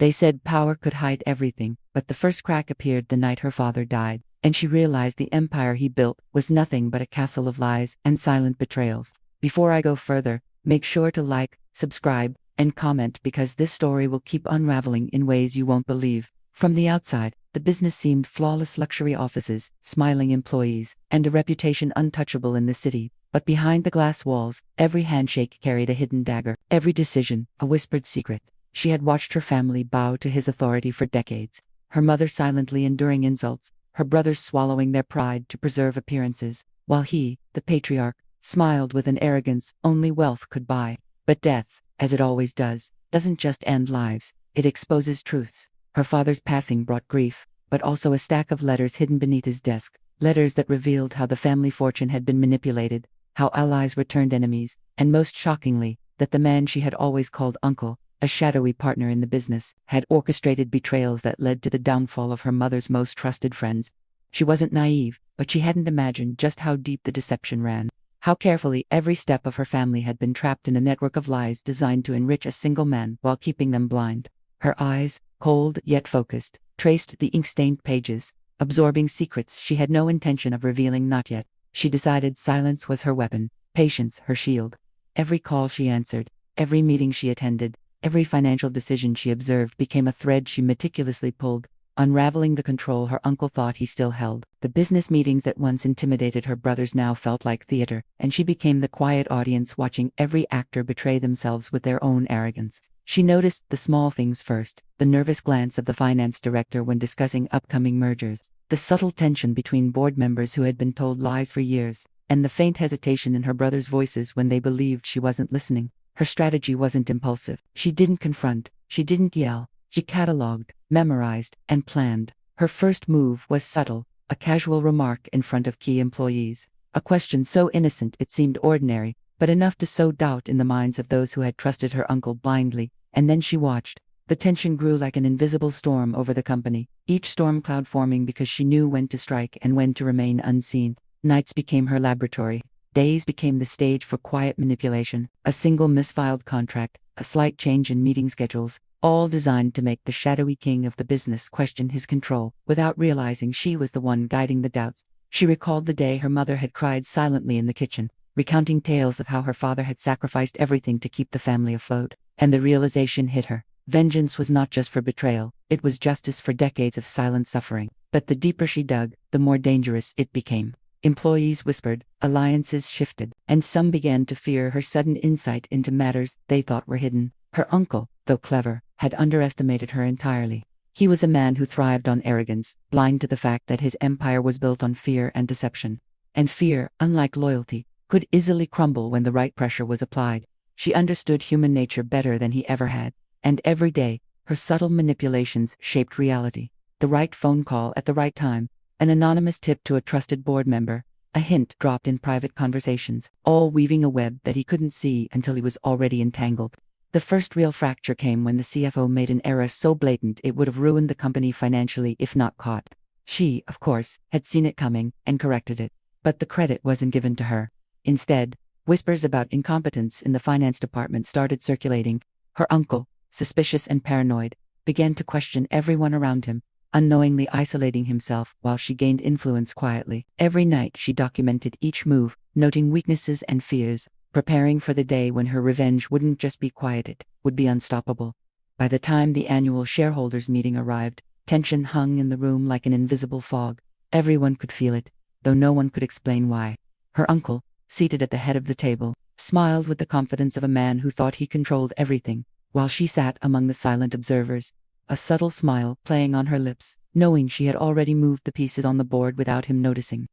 They said power could hide everything, but the first crack appeared the night her father died, and she realized the empire he built was nothing but a castle of lies and silent betrayals. Before I go further, make sure to like, subscribe, and comment because this story will keep unraveling in ways you won't believe. From the outside, the business seemed flawless: luxury offices, smiling employees, and a reputation untouchable in the city. But behind the glass walls, every handshake carried a hidden dagger, every decision a whispered secret. She had watched her family bow to his authority for decades, her mother silently enduring insults, her brothers swallowing their pride to preserve appearances, while he, the patriarch, smiled with an arrogance only wealth could buy. But death, as it always does, doesn't just end lives, it exposes truths. Her father's passing brought grief, but also a stack of letters hidden beneath his desk, letters that revealed how the family fortune had been manipulated, how allies were turned enemies, and most shockingly, that the man she had always called uncle, a shadowy partner in the business, had orchestrated betrayals that led to the downfall of her mother's most trusted friends. She wasn't naive, but she hadn't imagined just how deep the deception ran, how carefully every step of her family had been trapped in a network of lies designed to enrich a single man while keeping them blind. Her eyes, cold yet focused, traced the ink-stained pages, absorbing secrets she had no intention of revealing. Not yet. She decided silence was her weapon, patience her shield. Every call she answered, every meeting she attended, every financial decision she observed became a thread she meticulously pulled, unraveling the control her uncle thought he still held. The business meetings that once intimidated her brothers now felt like theater, and she became the quiet audience watching every actor betray themselves with their own arrogance. She noticed the small things first: the nervous glance of the finance director when discussing upcoming mergers, the subtle tension between board members who had been told lies for years, and the faint hesitation in her brothers' voices when they believed she wasn't listening. Her strategy wasn't impulsive. She didn't confront, she didn't yell, she catalogued, memorized, and planned. Her first move was subtle, a casual remark in front of key employees, a question so innocent it seemed ordinary, but enough to sow doubt in the minds of those who had trusted her uncle blindly. And then she watched. The tension grew like an invisible storm over the company, each storm cloud forming because she knew when to strike and when to remain unseen. Nights became her laboratory. Days became the stage for quiet manipulation. A single misfiled contract, a slight change in meeting schedules, all designed to make the shadowy king of the business question his control. Without realizing she was the one guiding the doubts, she recalled the day her mother had cried silently in the kitchen, recounting tales of how her father had sacrificed everything to keep the family afloat. And the realization hit her. Vengeance was not just for betrayal, it was justice for decades of silent suffering. But the deeper she dug, the more dangerous it became. Employees whispered, alliances shifted, and some began to fear her sudden insight into matters they thought were hidden. Her uncle, though clever, had underestimated her entirely. He was a man who thrived on arrogance, blind to the fact that his empire was built on fear and deception. And fear, unlike loyalty, could easily crumble when the right pressure was applied. She understood human nature better than he ever had, and every day, her subtle manipulations shaped reality. The right phone call at the right time, an anonymous tip to a trusted board member, a hint dropped in private conversations, all weaving a web that he couldn't see until he was already entangled. The first real fracture came when the CFO made an error so blatant it would have ruined the company financially if not caught. She, of course, had seen it coming and corrected it, but the credit wasn't given to her. Instead, whispers about incompetence in the finance department started circulating. Her uncle, suspicious and paranoid, began to question everyone around him, unknowingly isolating himself while she gained influence quietly. Every night she documented each move, noting weaknesses and fears, preparing for the day when her revenge wouldn't just be quieted, would be unstoppable. By the time the annual shareholders meeting arrived, tension hung in the room like an invisible fog. Everyone could feel it, though no one could explain why. Her uncle, seated at the head of the table, smiled with the confidence of a man who thought he controlled everything, while she sat among the silent observers, a subtle smile playing on her lips, knowing she had already moved the pieces on the board without him noticing.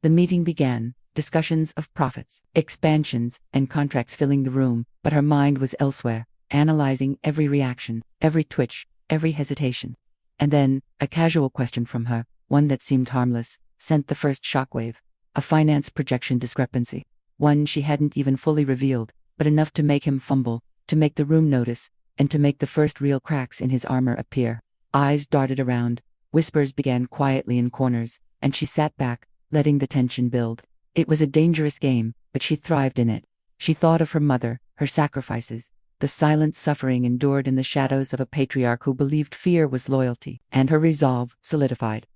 The meeting began, discussions of profits, expansions, and contracts filling the room, but her mind was elsewhere, analyzing every reaction, every twitch, every hesitation. And then, a casual question from her, one that seemed harmless, sent the first shockwave. A finance projection discrepancy, one she hadn't even fully revealed, but enough to make him fumble, to make the room notice, and to make the first real cracks in his armor appear. Eyes darted around, whispers began quietly in corners, and she sat back, letting the tension build. It was a dangerous game, but she thrived in it. She thought of her mother, her sacrifices, the silent suffering endured in the shadows of a patriarch who believed fear was loyalty, and her resolve solidified.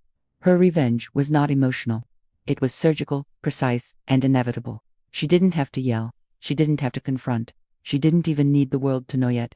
Her revenge was not emotional. It was surgical, precise, and inevitable. She didn't have to yell. She didn't have to confront. She didn't even need the world to know yet.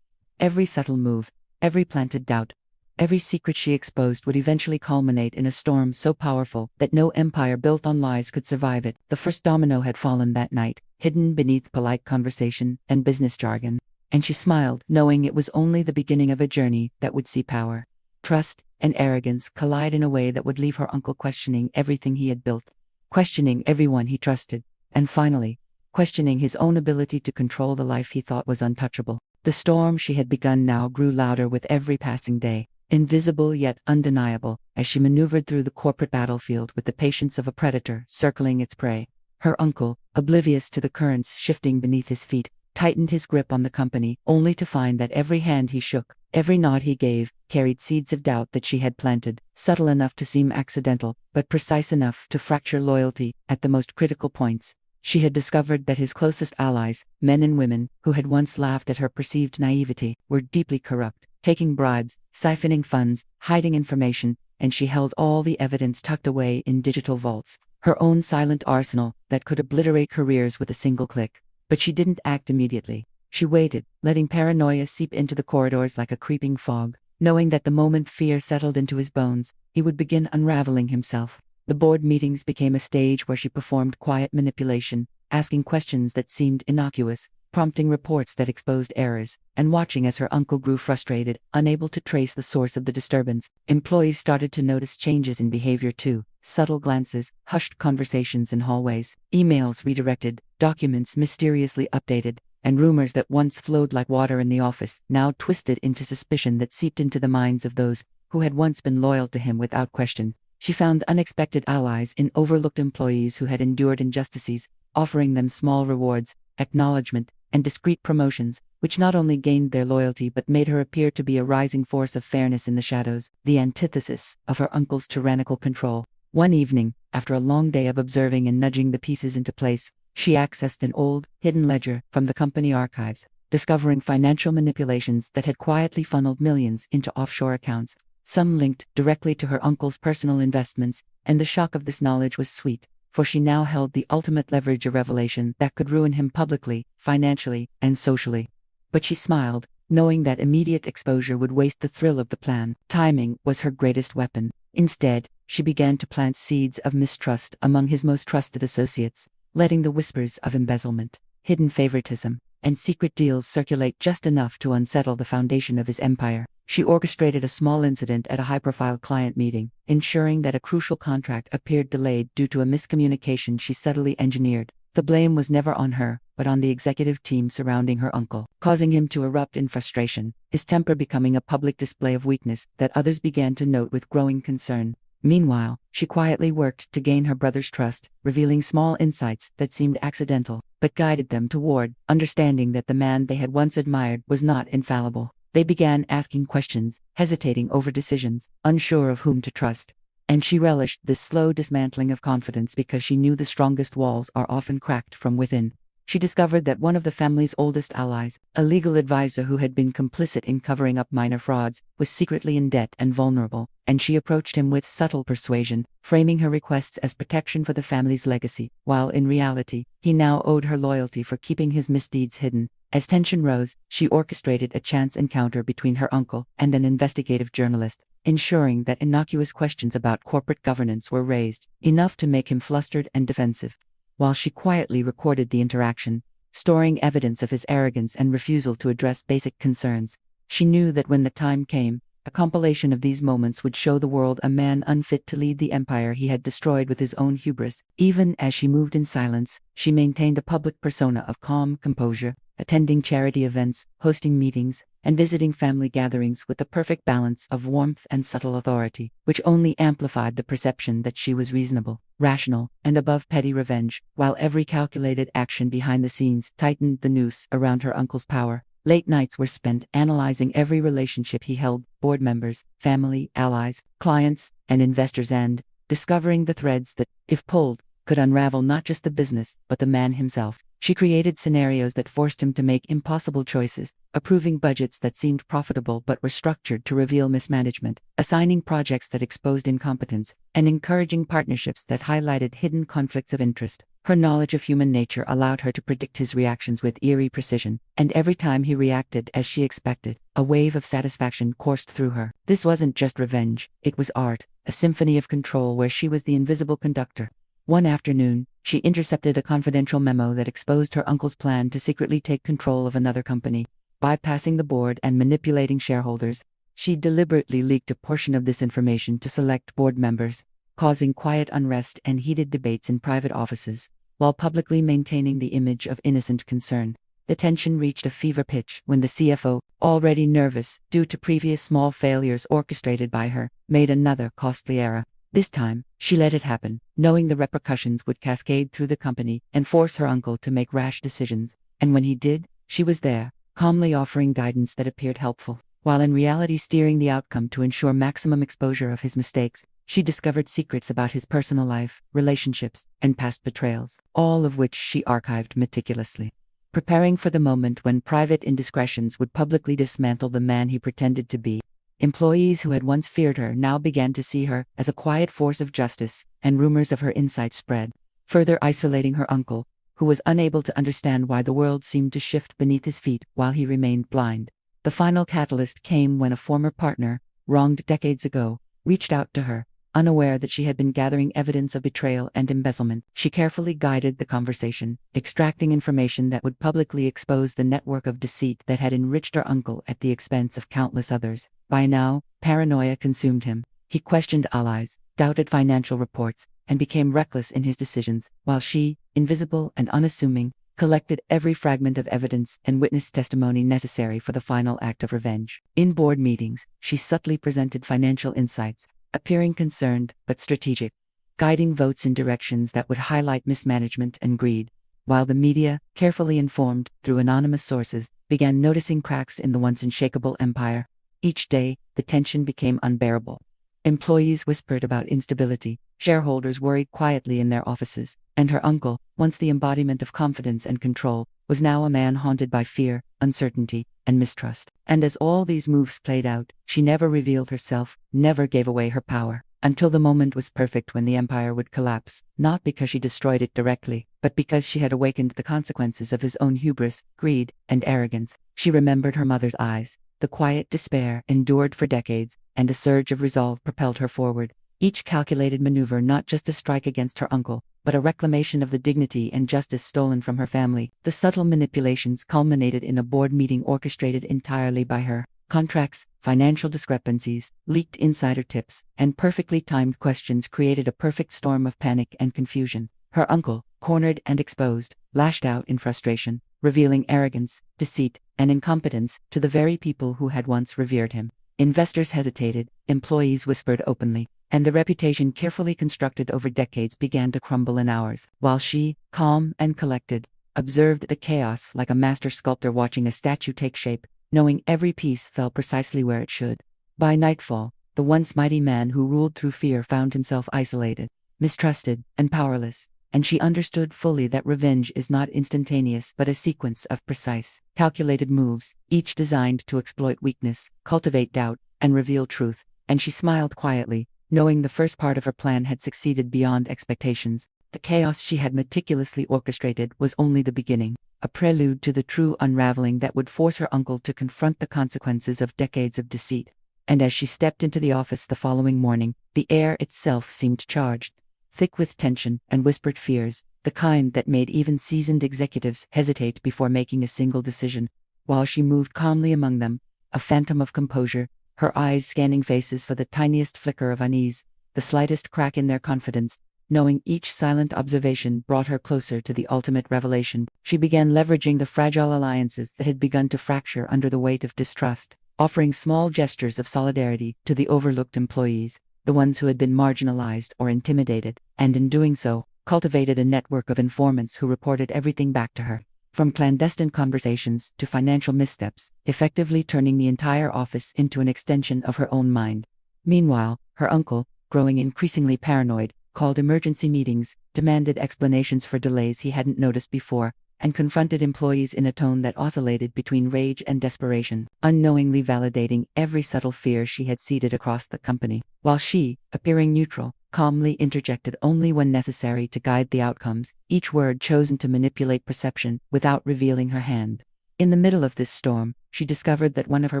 Every subtle move, every planted doubt, every secret she exposed would eventually culminate in a storm so powerful that no empire built on lies could survive it. The first domino had fallen that night, hidden beneath polite conversation and business jargon, and she smiled, knowing it was only the beginning of a journey that would see power, trust, and arrogance collide in a way that would leave her uncle questioning everything he had built, questioning everyone he trusted, and finally, questioning his own ability to control the life he thought was untouchable. The storm she had begun now grew louder with every passing day, invisible yet undeniable, as she maneuvered through the corporate battlefield with the patience of a predator circling its prey. Her uncle, oblivious to the currents shifting beneath his feet, tightened his grip on the company, only to find that every hand he shook, every nod he gave, carried seeds of doubt that she had planted, subtle enough to seem accidental, but precise enough to fracture loyalty at the most critical points. She had discovered that his closest allies, men and women, who had once laughed at her perceived naivety, were deeply corrupt, taking bribes, siphoning funds, hiding information, and she held all the evidence tucked away in digital vaults, her own silent arsenal that could obliterate careers with a single click. But she didn't act immediately. She waited, letting paranoia seep into the corridors like a creeping fog, knowing that the moment fear settled into his bones, he would begin unraveling himself. The board meetings became a stage where she performed quiet manipulation, asking questions that seemed innocuous, prompting reports that exposed errors, and watching as her uncle grew frustrated, unable to trace the source of the disturbance. Employees started to notice changes in behavior too, subtle glances, hushed conversations in hallways, emails redirected, documents mysteriously updated, and rumors that once flowed like water in the office now twisted into suspicion that seeped into the minds of those who had once been loyal to him without question. She found unexpected allies in overlooked employees who had endured injustices, offering them small rewards, acknowledgement, and discreet promotions, which not only gained their loyalty but made her appear to be a rising force of fairness in the shadows, the antithesis of her uncle's tyrannical control. One evening, after a long day of observing and nudging the pieces into place, she accessed an old, hidden ledger from the company archives, discovering financial manipulations that had quietly funneled millions into offshore accounts, some linked directly to her uncle's personal investments, and the shock of this knowledge was sweet, for she now held the ultimate leverage, a revelation that could ruin him publicly, financially, and socially. But she smiled, knowing that immediate exposure would waste the thrill of the plan. Timing was her greatest weapon. Instead, she began to plant seeds of mistrust among his most trusted associates, letting the whispers of embezzlement, hidden favoritism, and secret deals circulate just enough to unsettle the foundation of his empire. She orchestrated a small incident at a high-profile client meeting, ensuring that a crucial contract appeared delayed due to a miscommunication she subtly engineered. The blame was never on her, but on the executive team surrounding her uncle, causing him to erupt in frustration, his temper becoming a public display of weakness that others began to note with growing concern. Meanwhile, she quietly worked to gain her brother's trust, revealing small insights that seemed accidental, but guided them toward understanding that the man they had once admired was not infallible. They began asking questions, hesitating over decisions, unsure of whom to trust. And she relished this slow dismantling of confidence because she knew the strongest walls are often cracked from within. She discovered that one of the family's oldest allies, a legal advisor who had been complicit in covering up minor frauds, was secretly in debt and vulnerable, and she approached him with subtle persuasion, framing her requests as protection for the family's legacy, while in reality, he now owed her loyalty for keeping his misdeeds hidden. As tension rose, she orchestrated a chance encounter between her uncle and an investigative journalist, ensuring that innocuous questions about corporate governance were raised, enough to make him flustered and defensive. While she quietly recorded the interaction, storing evidence of his arrogance and refusal to address basic concerns, she knew that when the time came, a compilation of these moments would show the world a man unfit to lead the empire he had destroyed with his own hubris. Even as she moved in silence, she maintained a public persona of calm composure, attending charity events, hosting meetings, and visiting family gatherings with the perfect balance of warmth and subtle authority, which only amplified the perception that she was reasonable, rational, and above petty revenge, while every calculated action behind the scenes tightened the noose around her uncle's power. Late nights were spent analyzing every relationship he held, board members, family, allies, clients, and investors, and discovering the threads that, if pulled, could unravel not just the business, but the man himself. She created scenarios that forced him to make impossible choices, approving budgets that seemed profitable but were structured to reveal mismanagement, assigning projects that exposed incompetence, and encouraging partnerships that highlighted hidden conflicts of interest. Her knowledge of human nature allowed her to predict his reactions with eerie precision, and every time he reacted as she expected, a wave of satisfaction coursed through her. This wasn't just revenge, it was art, a symphony of control where she was the invisible conductor. One afternoon, she intercepted a confidential memo that exposed her uncle's plan to secretly take control of another company. Bypassing the board and manipulating shareholders, she deliberately leaked a portion of this information to select board members, causing quiet unrest and heated debates in private offices, while publicly maintaining the image of innocent concern. The tension reached a fever pitch when the CFO, already nervous due to previous small failures orchestrated by her, made another costly error. This time, she let it happen, knowing the repercussions would cascade through the company and force her uncle to make rash decisions. And when he did, she was there, calmly offering guidance that appeared helpful, while in reality steering the outcome to ensure maximum exposure of his mistakes. She discovered secrets about his personal life, relationships, and past betrayals, all of which she archived meticulously, preparing for the moment when private indiscretions would publicly dismantle the man he pretended to be. Employees who had once feared her now began to see her as a quiet force of justice, and rumors of her insight spread, further isolating her uncle, who was unable to understand why the world seemed to shift beneath his feet while he remained blind. The final catalyst came when a former partner, wronged decades ago, reached out to her, unaware that she had been gathering evidence of betrayal and embezzlement. She carefully guided the conversation, extracting information that would publicly expose the network of deceit that had enriched her uncle at the expense of countless others. By now, paranoia consumed him. He questioned allies, doubted financial reports, and became reckless in his decisions, while she, invisible and unassuming, collected every fragment of evidence and witness testimony necessary for the final act of revenge. In board meetings, she subtly presented financial insights, appearing concerned but strategic, guiding votes in directions that would highlight mismanagement and greed, while the media, carefully informed through anonymous sources, began noticing cracks in the once unshakable empire. Each day, the tension became unbearable. Employees whispered about instability, shareholders worried quietly in their offices, and her uncle, once the embodiment of confidence and control, was now a man haunted by fear, uncertainty, and mistrust. And as all these moves played out, she never revealed herself, never gave away her power, until the moment was perfect when the empire would collapse, not because she destroyed it directly, but because she had awakened the consequences of his own hubris, greed, and arrogance. She remembered her mother's eyes. The quiet despair endured for decades, and a surge of resolve propelled her forward. Each calculated maneuver not just a strike against her uncle, but a reclamation of the dignity and justice stolen from her family. The subtle manipulations culminated in a board meeting orchestrated entirely by her. Contracts, financial discrepancies, leaked insider tips, and perfectly timed questions created a perfect storm of panic and confusion. Her uncle, cornered and exposed, lashed out in frustration, revealing arrogance, deceit, and incompetence to the very people who had once revered him. Investors hesitated, employees whispered openly, and the reputation carefully constructed over decades began to crumble in hours, while she, calm and collected, observed the chaos like a master sculptor watching a statue take shape, knowing every piece fell precisely where it should. By nightfall, the once mighty man who ruled through fear found himself isolated, mistrusted, and powerless, and she understood fully that revenge is not instantaneous but a sequence of precise, calculated moves, each designed to exploit weakness, cultivate doubt, and reveal truth. And she smiled quietly, knowing the first part of her plan had succeeded beyond expectations. The chaos she had meticulously orchestrated was only the beginning, a prelude to the true unraveling that would force her uncle to confront the consequences of decades of deceit. And as she stepped into the office the following morning, the air itself seemed charged, thick with tension and whispered fears, the kind that made even seasoned executives hesitate before making a single decision. While she moved calmly among them, a phantom of composure, her eyes scanning faces for the tiniest flicker of unease, the slightest crack in their confidence, knowing each silent observation brought her closer to the ultimate revelation, she began leveraging the fragile alliances that had begun to fracture under the weight of distrust, offering small gestures of solidarity to the overlooked employees, the ones who had been marginalized or intimidated, and in doing so, cultivated a network of informants who reported everything back to her, from clandestine conversations to financial missteps, effectively turning the entire office into an extension of her own mind. Meanwhile, her uncle, growing increasingly paranoid, called emergency meetings, demanded explanations for delays he hadn't noticed before, and confronted employees in a tone that oscillated between rage and desperation, unknowingly validating every subtle fear she had seeded across the company, while she, appearing neutral, calmly interjected only when necessary to guide the outcomes, each word chosen to manipulate perception without revealing her hand. In the middle of this storm, she discovered that one of her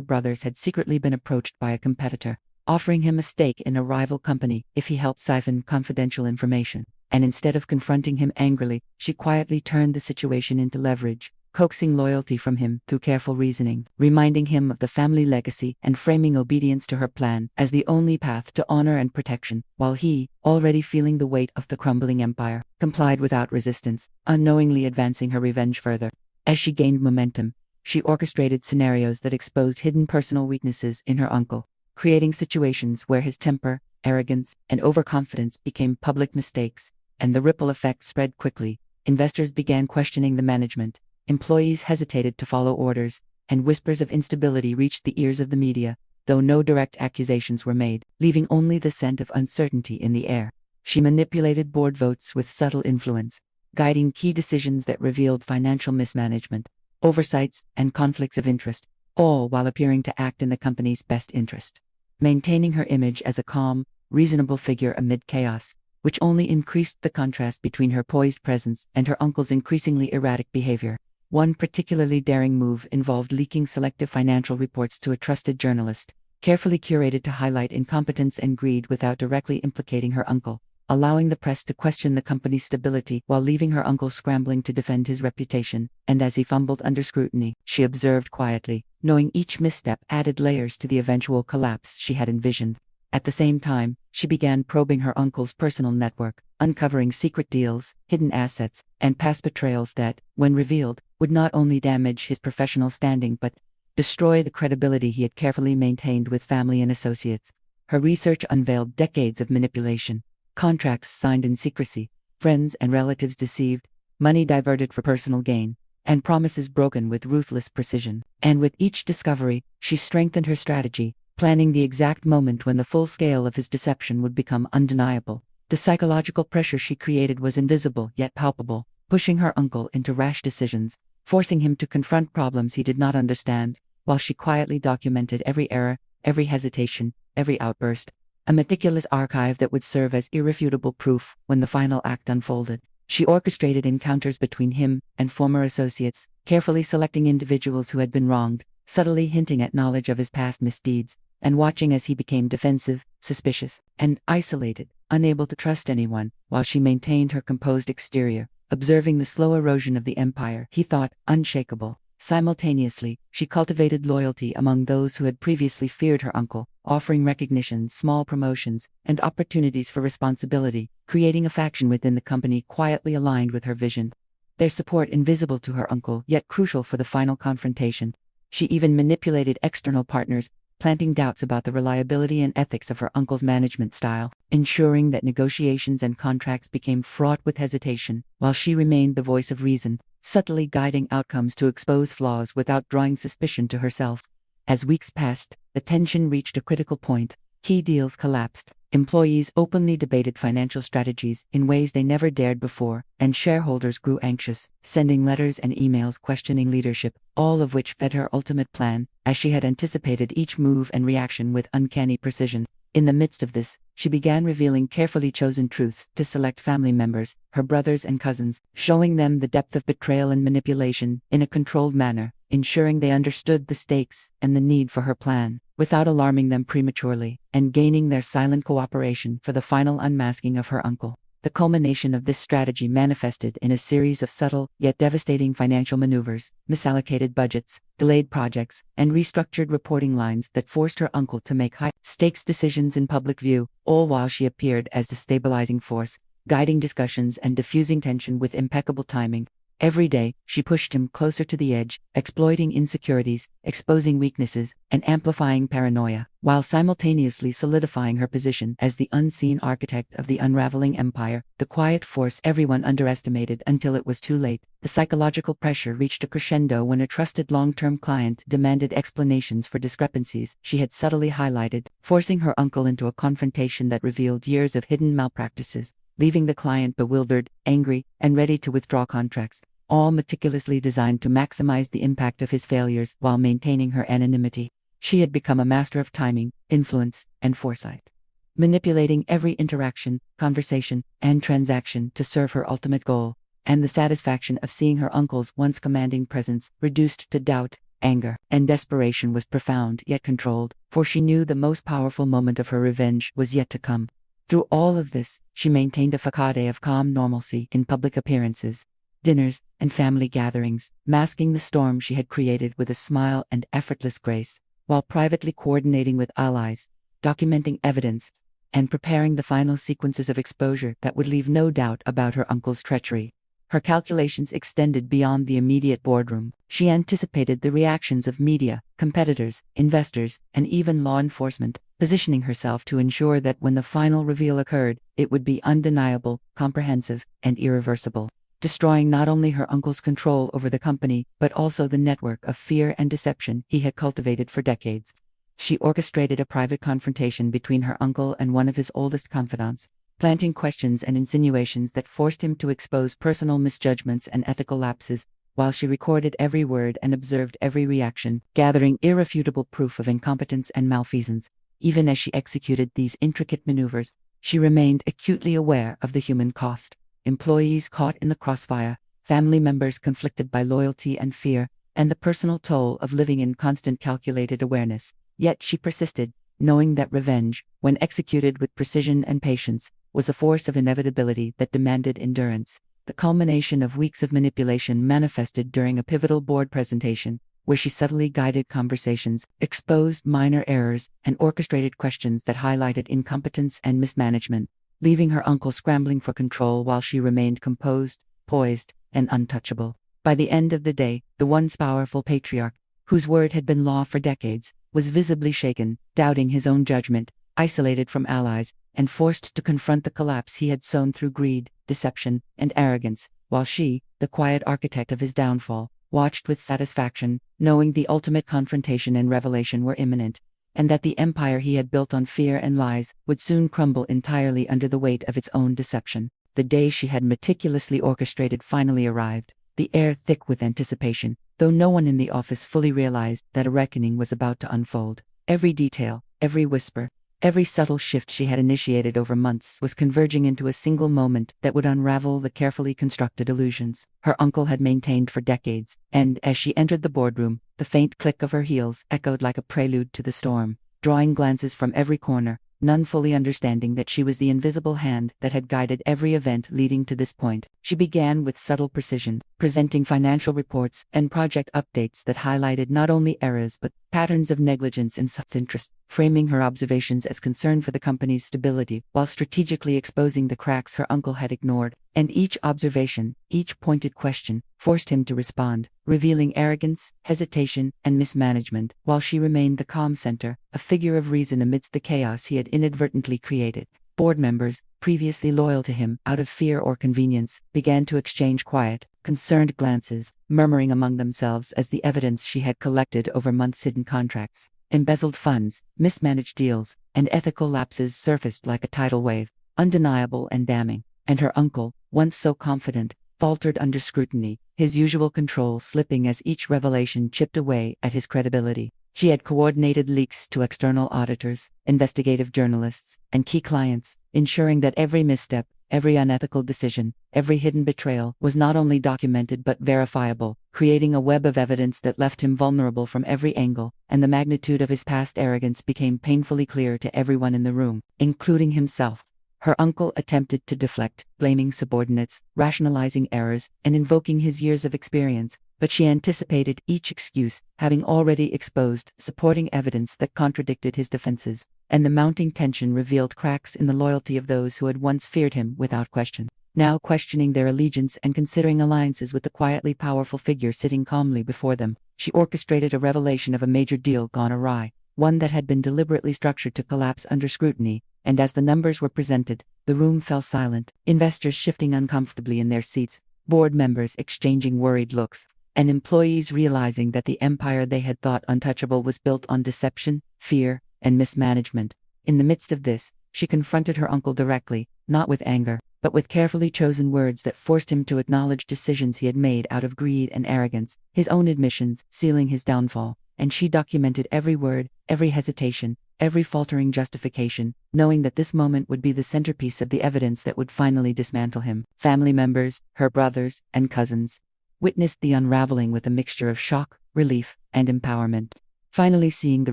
brothers had secretly been approached by a competitor, offering him a stake in a rival company if he helped siphon confidential information. And instead of confronting him angrily, she quietly turned the situation into leverage, coaxing loyalty from him through careful reasoning, reminding him of the family legacy and framing obedience to her plan as the only path to honor and protection, while he, already feeling the weight of the crumbling empire, complied without resistance, unknowingly advancing her revenge further. As she gained momentum, she orchestrated scenarios that exposed hidden personal weaknesses in her uncle, creating situations where his temper, arrogance, and overconfidence became public mistakes, and the ripple effect spread quickly. Investors began questioning the management, employees hesitated to follow orders, and whispers of instability reached the ears of the media, though no direct accusations were made, leaving only the scent of uncertainty in the air. She manipulated board votes with subtle influence, guiding key decisions that revealed financial mismanagement, oversights, and conflicts of interest, all while appearing to act in the company's best interest, maintaining her image as a calm, reasonable figure amid chaos, which only increased the contrast between her poised presence and her uncle's increasingly erratic behavior. One particularly daring move involved leaking selective financial reports to a trusted journalist, carefully curated to highlight incompetence and greed without directly implicating her uncle, allowing the press to question the company's stability while leaving her uncle scrambling to defend his reputation. And as he fumbled under scrutiny, she observed quietly, knowing each misstep added layers to the eventual collapse she had envisioned. At the same time, she began probing her uncle's personal network, uncovering secret deals, hidden assets, and past betrayals that, when revealed, would not only damage his professional standing but destroy the credibility he had carefully maintained with family and associates. Her research unveiled decades of manipulation, contracts signed in secrecy, friends and relatives deceived, money diverted for personal gain, and promises broken with ruthless precision. And with each discovery, she strengthened her strategy, planning the exact moment when the full scale of his deception would become undeniable. The psychological pressure she created was invisible yet palpable, pushing her uncle into rash decisions, forcing him to confront problems he did not understand, while she quietly documented every error, every hesitation, every outburst, a meticulous archive that would serve as irrefutable proof when the final act unfolded. She orchestrated encounters between him and former associates, carefully selecting individuals who had been wronged, subtly hinting at knowledge of his past misdeeds, and watching as he became defensive, suspicious, and isolated, unable to trust anyone, while she maintained her composed exterior, observing the slow erosion of the empire he thought unshakable. Simultaneously, she cultivated loyalty among those who had previously feared her uncle, offering recognition, small promotions, and opportunities for responsibility, creating a faction within the company quietly aligned with her vision. Their support invisible to her uncle, yet crucial for the final confrontation. She even manipulated external partners, planting doubts about the reliability and ethics of her uncle's management style, ensuring that negotiations and contracts became fraught with hesitation, while she remained the voice of reason, subtly guiding outcomes to expose flaws without drawing suspicion to herself. As weeks passed, the tension reached a critical point. Key deals collapsed, employees openly debated financial strategies in ways they never dared before, and shareholders grew anxious, sending letters and emails questioning leadership, all of which fed her ultimate plan, as she had anticipated each move and reaction with uncanny precision. In the midst of this, she began revealing carefully chosen truths to select family members, her brothers and cousins, showing them the depth of betrayal and manipulation in a controlled manner, ensuring they understood the stakes and the need for her plan, without alarming them prematurely, and gaining their silent cooperation for the final unmasking of her uncle. The culmination of this strategy manifested in a series of subtle yet devastating financial maneuvers, misallocated budgets, delayed projects, and restructured reporting lines that forced her uncle to make high-stakes decisions in public view, all while she appeared as the stabilizing force, guiding discussions and diffusing tension with impeccable timing. Every day, she pushed him closer to the edge, exploiting insecurities, exposing weaknesses, and amplifying paranoia, while simultaneously solidifying her position as the unseen architect of the unraveling empire, the quiet force everyone underestimated until it was too late. The psychological pressure reached a crescendo when a trusted long-term client demanded explanations for discrepancies she had subtly highlighted, forcing her uncle into a confrontation that revealed years of hidden malpractices, leaving the client bewildered, angry, and ready to withdraw contracts. all meticulously designed to maximize the impact of his failures while maintaining her anonymity. She had become a master of timing, influence, and foresight, manipulating every interaction, conversation, and transaction to serve her ultimate goal, and the satisfaction of seeing her uncle's once commanding presence reduced to doubt, anger, and desperation was profound yet controlled, for she knew the most powerful moment of her revenge was yet to come. Through all of this, she maintained a facade of calm normalcy in public appearances, dinners, and family gatherings, masking the storm she had created with a smile and effortless grace, while privately coordinating with allies, documenting evidence, and preparing the final sequences of exposure that would leave no doubt about her uncle's treachery. Her calculations extended beyond the immediate boardroom. She anticipated the reactions of media, competitors, investors, and even law enforcement, positioning herself to ensure that when the final reveal occurred, it would be undeniable, comprehensive, and irreversible, destroying not only her uncle's control over the company, but also the network of fear and deception he had cultivated for decades. She orchestrated a private confrontation between her uncle and one of his oldest confidants, planting questions and insinuations that forced him to expose personal misjudgments and ethical lapses, while she recorded every word and observed every reaction, gathering irrefutable proof of incompetence and malfeasance. Even as she executed these intricate maneuvers, she remained acutely aware of the human cost. Employees caught in the crossfire, family members conflicted by loyalty and fear, and the personal toll of living in constant calculated awareness. Yet she persisted, knowing that revenge, when executed with precision and patience, was a force of inevitability that demanded endurance. The culmination of weeks of manipulation manifested during a pivotal board presentation, where she subtly guided conversations, exposed minor errors, and orchestrated questions that highlighted incompetence and mismanagement, leaving her uncle scrambling for control while she remained composed, poised, and untouchable. By the end of the day, the once powerful patriarch, whose word had been law for decades, was visibly shaken, doubting his own judgment, isolated from allies, and forced to confront the collapse he had sown through greed, deception, and arrogance, while she, the quiet architect of his downfall, watched with satisfaction, knowing the ultimate confrontation and revelation were imminent, and that the empire he had built on fear and lies would soon crumble entirely under the weight of its own deception. The day she had meticulously orchestrated finally arrived, the air thick with anticipation, though no one in the office fully realized that a reckoning was about to unfold. Every detail, every whisper, every subtle shift she had initiated over months was converging into a single moment that would unravel the carefully constructed illusions her uncle had maintained for decades, and as she entered the boardroom, the faint click of her heels echoed like a prelude to the storm, drawing glances from every corner, none fully understanding that she was the invisible hand that had guided every event leading to this point. She began with subtle precision, presenting financial reports and project updates that highlighted not only errors but patterns of negligence and self-interest, framing her observations as concern for the company's stability while strategically exposing the cracks her uncle had ignored. And each observation, each pointed question, forced him to respond, revealing arrogance, hesitation, and mismanagement, while she remained the calm center, a figure of reason amidst the chaos he had inadvertently created. Board members, previously loyal to him out of fear or convenience, began to exchange quiet, concerned glances, murmuring among themselves as the evidence she had collected over months' hidden contracts, embezzled funds, mismanaged deals, and ethical lapses surfaced like a tidal wave, undeniable and damning. And her uncle, once so confident, faltered under scrutiny, his usual control slipping as each revelation chipped away at his credibility. She had coordinated leaks to external auditors, investigative journalists, and key clients, ensuring that every misstep, every unethical decision, every hidden betrayal was not only documented but verifiable, creating a web of evidence that left him vulnerable from every angle, and the magnitude of his past arrogance became painfully clear to everyone in the room, including himself. Her uncle attempted to deflect, blaming subordinates, rationalizing errors, and invoking his years of experience, but she anticipated each excuse, having already exposed supporting evidence that contradicted his defenses, and the mounting tension revealed cracks in the loyalty of those who had once feared him without question, now questioning their allegiance and considering alliances with the quietly powerful figure sitting calmly before them. She orchestrated a revelation of a major deal gone awry, one that had been deliberately structured to collapse under scrutiny, and as the numbers were presented, the room fell silent, investors shifting uncomfortably in their seats, board members exchanging worried looks, and employees realizing that the empire they had thought untouchable was built on deception, fear, and mismanagement. In the midst of this, she confronted her uncle directly, not with anger, but with carefully chosen words that forced him to acknowledge decisions he had made out of greed and arrogance, his own admissions sealing his downfall. And she documented every word, every hesitation, every faltering justification, knowing that this moment would be the centerpiece of the evidence that would finally dismantle him. Family members, her brothers and cousins, witnessed the unraveling with a mixture of shock, relief, and empowerment, finally seeing the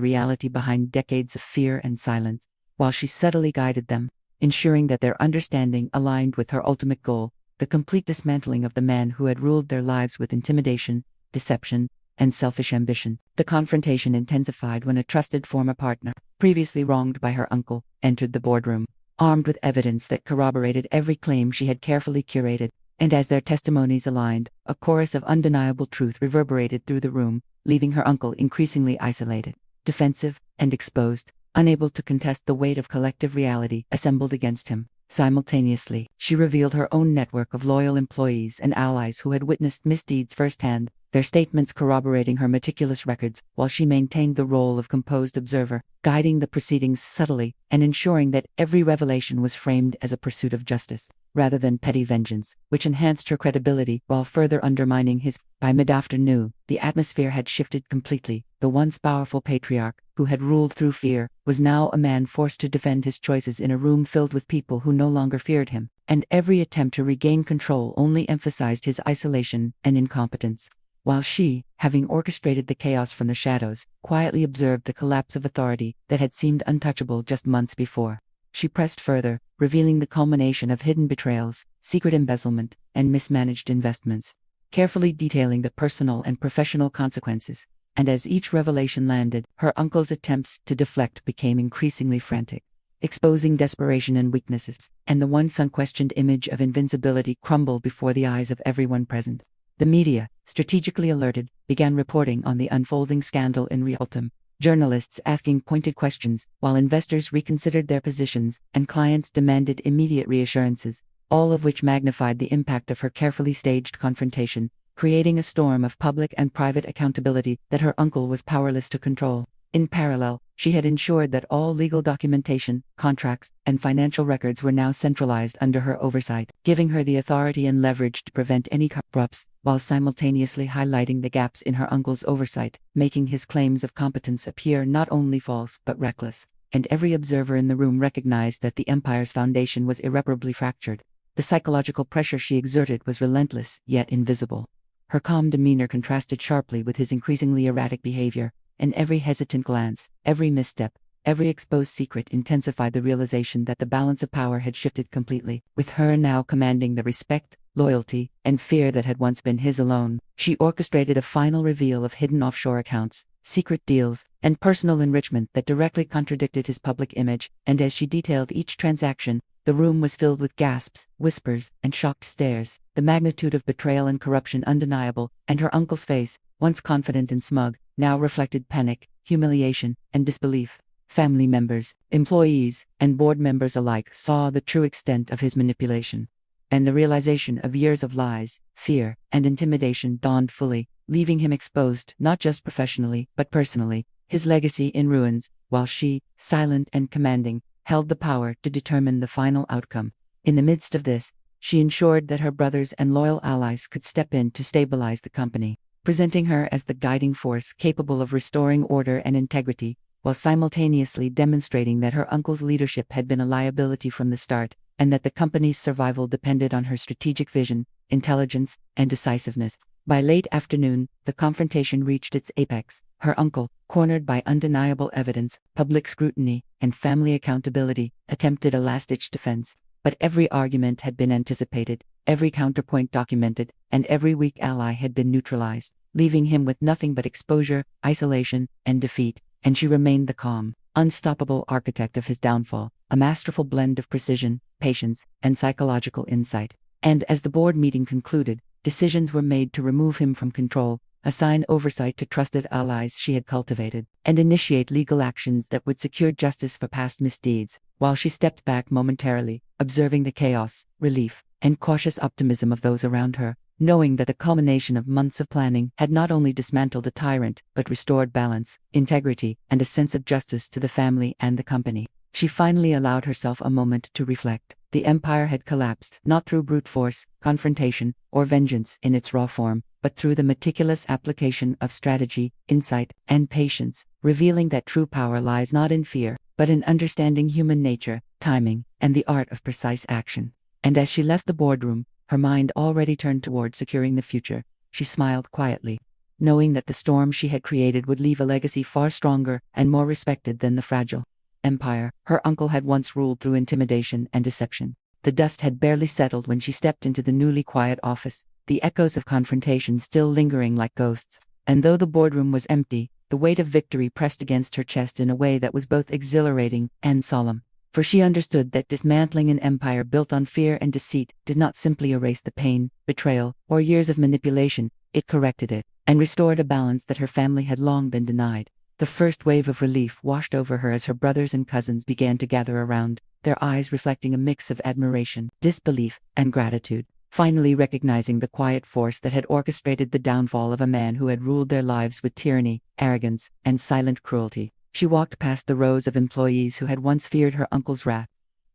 reality behind decades of fear and silence, while she subtly guided them, ensuring that their understanding aligned with her ultimate goal, the complete dismantling of the man who had ruled their lives with intimidation, deception, and selfish ambition. The confrontation intensified when a trusted former partner, previously wronged by her uncle, entered the boardroom, armed with evidence that corroborated every claim she had carefully curated. And as their testimonies aligned, a chorus of undeniable truth reverberated through the room, leaving her uncle increasingly isolated, defensive, and exposed, unable to contest the weight of collective reality assembled against him. Simultaneously, she revealed her own network of loyal employees and allies who had witnessed misdeeds firsthand, their statements corroborating her meticulous records, while she maintained the role of composed observer, guiding the proceedings subtly and ensuring that every revelation was framed as a pursuit of justice, rather than petty vengeance, which enhanced her credibility while further undermining his. By mid-afternoon, the atmosphere had shifted completely. The once powerful patriarch, who had ruled through fear, was now a man forced to defend his choices in a room filled with people who no longer feared him, and every attempt to regain control only emphasized his isolation and incompetence. While she, having orchestrated the chaos from the shadows, quietly observed the collapse of authority that had seemed untouchable just months before. She pressed further, revealing the culmination of hidden betrayals, secret embezzlement, and mismanaged investments, carefully detailing the personal and professional consequences. And as each revelation landed, her uncle's attempts to deflect became increasingly frantic, exposing desperation and weaknesses, and the once unquestioned image of invincibility crumbled before the eyes of everyone present. The media, strategically alerted, began reporting on the unfolding scandal in real time, journalists asking pointed questions, while investors reconsidered their positions and clients demanded immediate reassurances, all of which magnified the impact of her carefully staged confrontation, creating a storm of public and private accountability that her uncle was powerless to control. In parallel, she had ensured that all legal documentation, contracts, and financial records were now centralized under her oversight, giving her the authority and leverage to prevent any cover-ups, while simultaneously highlighting the gaps in her uncle's oversight, making his claims of competence appear not only false but reckless. And every observer in the room recognized that the empire's foundation was irreparably fractured. The psychological pressure she exerted was relentless, yet invisible. Her calm demeanor contrasted sharply with his increasingly erratic behavior, and every hesitant glance, every misstep, every exposed secret intensified the realization that the balance of power had shifted completely, with her now commanding the respect, loyalty, and fear that had once been his alone. She orchestrated a final reveal of hidden offshore accounts, secret deals, and personal enrichment that directly contradicted his public image, and as she detailed each transaction, the room was filled with gasps, whispers, and shocked stares, the magnitude of betrayal and corruption undeniable, and her uncle's face, once confident and smug, now reflected panic, humiliation, and disbelief. Family members, employees, and board members alike saw the true extent of his manipulation. And the realization of years of lies, fear, and intimidation dawned fully, leaving him exposed not just professionally but personally, his legacy in ruins, while she, silent and commanding, held the power to determine the final outcome. In the midst of this, she ensured that her brothers and loyal allies could step in to stabilize the company, presenting her as the guiding force capable of restoring order and integrity, while simultaneously demonstrating that her uncle's leadership had been a liability from the start, and that the company's survival depended on her strategic vision, intelligence, and decisiveness. By late afternoon, the confrontation reached its apex. Her uncle, cornered by undeniable evidence, public scrutiny, and family accountability, attempted a last-ditch defense. But every argument had been anticipated, every counterpoint documented, and every weak ally had been neutralized, leaving him with nothing but exposure, isolation, and defeat. And she remained the calm, unstoppable architect of his downfall, a masterful blend of precision, patience, and psychological insight. And as the board meeting concluded, decisions were made to remove him from control, assign oversight to trusted allies she had cultivated, and initiate legal actions that would secure justice for past misdeeds. While she stepped back momentarily, observing the chaos, relief, and cautious optimism of those around her, knowing that the culmination of months of planning had not only dismantled a tyrant, but restored balance, integrity, and a sense of justice to the family and the company. She finally allowed herself a moment to reflect, The empire had collapsed, not through brute force, confrontation, or vengeance in its raw form, but through the meticulous application of strategy, insight, and patience, revealing that true power lies not in fear, but in understanding human nature, timing, and the art of precise action. And as she left the boardroom, her mind already turned toward securing the future, she smiled quietly, knowing that the storm she had created would leave a legacy far stronger and more respected than the fragile empire her uncle had once ruled through intimidation and deception. The dust had barely settled when she stepped into the newly quiet office, the echoes of confrontation still lingering like ghosts, and though the boardroom was empty, the weight of victory pressed against her chest in a way that was both exhilarating and solemn. For she understood that dismantling an empire built on fear and deceit did not simply erase the pain, betrayal, or years of manipulation, it corrected it, and restored a balance that her family had long been denied. The first wave of relief washed over her as her brothers and cousins began to gather around, their eyes reflecting a mix of admiration, disbelief, and gratitude, finally recognizing the quiet force that had orchestrated the downfall of a man who had ruled their lives with tyranny, arrogance, and silent cruelty. She walked past the rows of employees who had once feared her uncle's wrath,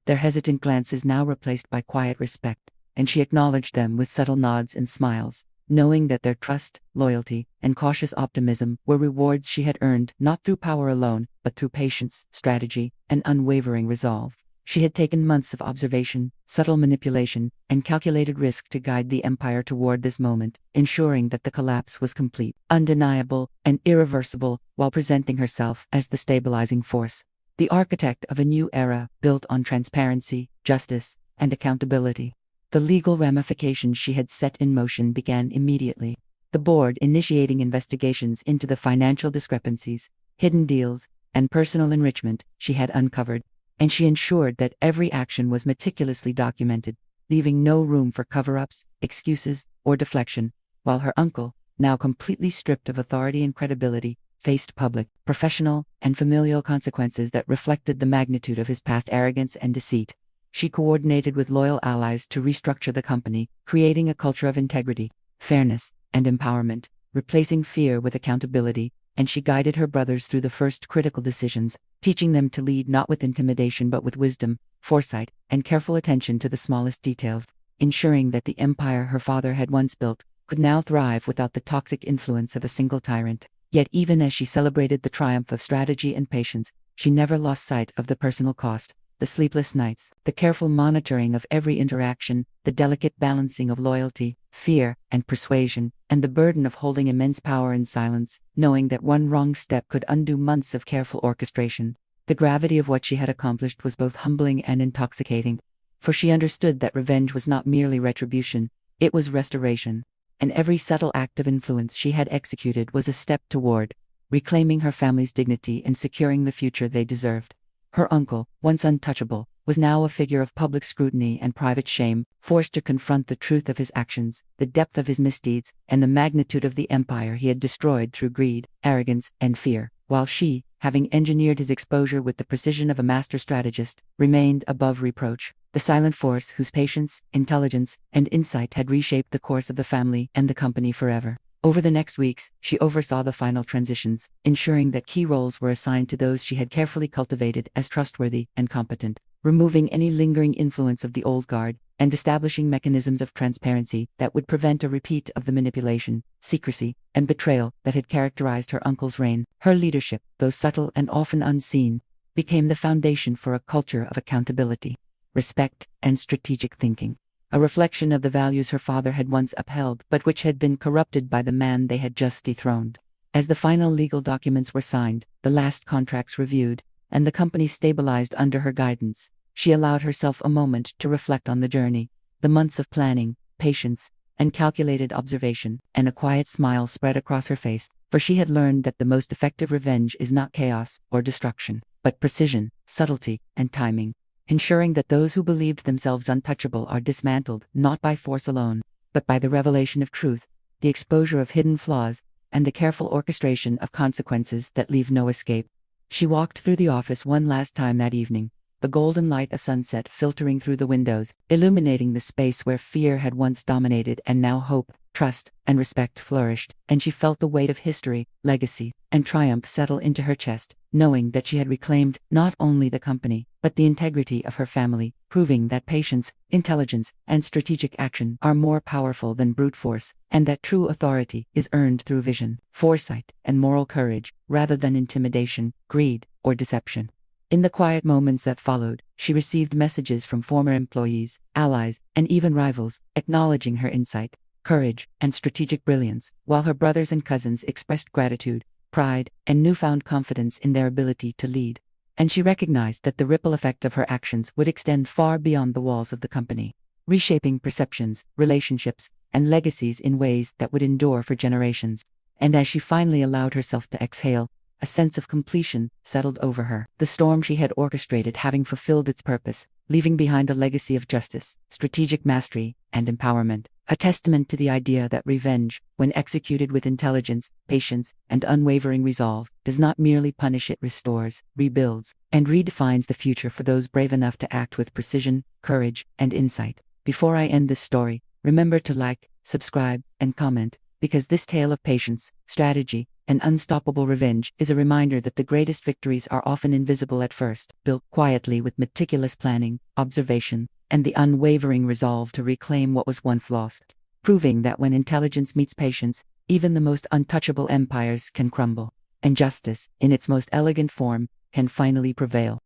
their hesitant glances now replaced by quiet respect, and she acknowledged them with subtle nods and smiles, knowing that their trust, loyalty, and cautious optimism were rewards she had earned not through power alone, but through patience, strategy, and unwavering resolve. She had taken months of observation, subtle manipulation, and calculated risk to guide the empire toward this moment, ensuring that the collapse was complete, undeniable, and irreversible, while presenting herself as the stabilizing force, the architect of a new era built on transparency, justice, and accountability. The legal ramifications she had set in motion began immediately, the board initiating investigations into the financial discrepancies, hidden deals, and personal enrichment she had uncovered, and she ensured that every action was meticulously documented, leaving no room for cover-ups, excuses, or deflection, while her uncle, now completely stripped of authority and credibility, faced public, professional, and familial consequences that reflected the magnitude of his past arrogance and deceit. She coordinated with loyal allies to restructure the company, creating a culture of integrity, fairness, and empowerment, replacing fear with accountability, and she guided her brothers through the first critical decisions, teaching them to lead not with intimidation but with wisdom, foresight, and careful attention to the smallest details, ensuring that the empire her father had once built could now thrive without the toxic influence of a single tyrant. Yet even as she celebrated the triumph of strategy and patience, she never lost sight of the personal cost. The sleepless nights, the careful monitoring of every interaction, the delicate balancing of loyalty, fear, and persuasion, and the burden of holding immense power in silence, knowing that one wrong step could undo months of careful orchestration. The gravity of what she had accomplished was both humbling and intoxicating, for she understood that revenge was not merely retribution, it was restoration, and every subtle act of influence she had executed was a step toward reclaiming her family's dignity and securing the future they deserved. Her uncle, once untouchable, was now a figure of public scrutiny and private shame, forced to confront the truth of his actions, the depth of his misdeeds, and the magnitude of the empire he had destroyed through greed, arrogance, and fear, while she, having engineered his exposure with the precision of a master strategist, remained above reproach, the silent force whose patience, intelligence, and insight had reshaped the course of the family and the company forever. Over the next weeks, she oversaw the final transitions, ensuring that key roles were assigned to those she had carefully cultivated as trustworthy and competent, removing any lingering influence of the old guard, and establishing mechanisms of transparency that would prevent a repeat of the manipulation, secrecy, and betrayal that had characterized her uncle's reign. Her leadership, though subtle and often unseen, became the foundation for a culture of accountability, respect, and strategic thinking. A reflection of the values her father had once upheld but which had been corrupted by the man they had just dethroned. As the final legal documents were signed, the last contracts reviewed, and the company stabilized under her guidance, she allowed herself a moment to reflect on the journey, the months of planning, patience, and calculated observation, and a quiet smile spread across her face, for she had learned that the most effective revenge is not chaos or destruction, but precision, subtlety, and timing, ensuring that those who believed themselves untouchable are dismantled not by force alone, but by the revelation of truth, the exposure of hidden flaws, and the careful orchestration of consequences that leave no escape. She walked through the office one last time that evening, the golden light of sunset filtering through the windows, illuminating the space where fear had once dominated and now hope, trust, and respect flourished, and she felt the weight of history, legacy, and triumph settle into her chest, knowing that she had reclaimed not only the company, but the integrity of her family, proving that patience, intelligence, and strategic action are more powerful than brute force, and that true authority is earned through vision, foresight, and moral courage, rather than intimidation, greed, or deception. In the quiet moments that followed, she received messages from former employees, allies, and even rivals, acknowledging her insight, courage, and strategic brilliance, while her brothers and cousins expressed gratitude, pride, and newfound confidence in their ability to lead. And she recognized that the ripple effect of her actions would extend far beyond the walls of the company, reshaping perceptions, relationships, and legacies in ways that would endure for generations. And as she finally allowed herself to exhale, a sense of completion settled over her, the storm she had orchestrated having fulfilled its purpose, leaving behind a legacy of justice, strategic mastery, and empowerment, a testament to the idea that revenge, when executed with intelligence, patience, and unwavering resolve, does not merely punish, it restores, rebuilds, and redefines the future for those brave enough to act with precision, courage, and insight. Before I end this story, remember to like, subscribe, and comment, because this tale of patience, strategy, and unstoppable revenge is a reminder that the greatest victories are often invisible at first, built quietly with meticulous planning, observation, and the unwavering resolve to reclaim what was once lost, proving that when intelligence meets patience, even the most untouchable empires can crumble, and justice, in its most elegant form, can finally prevail.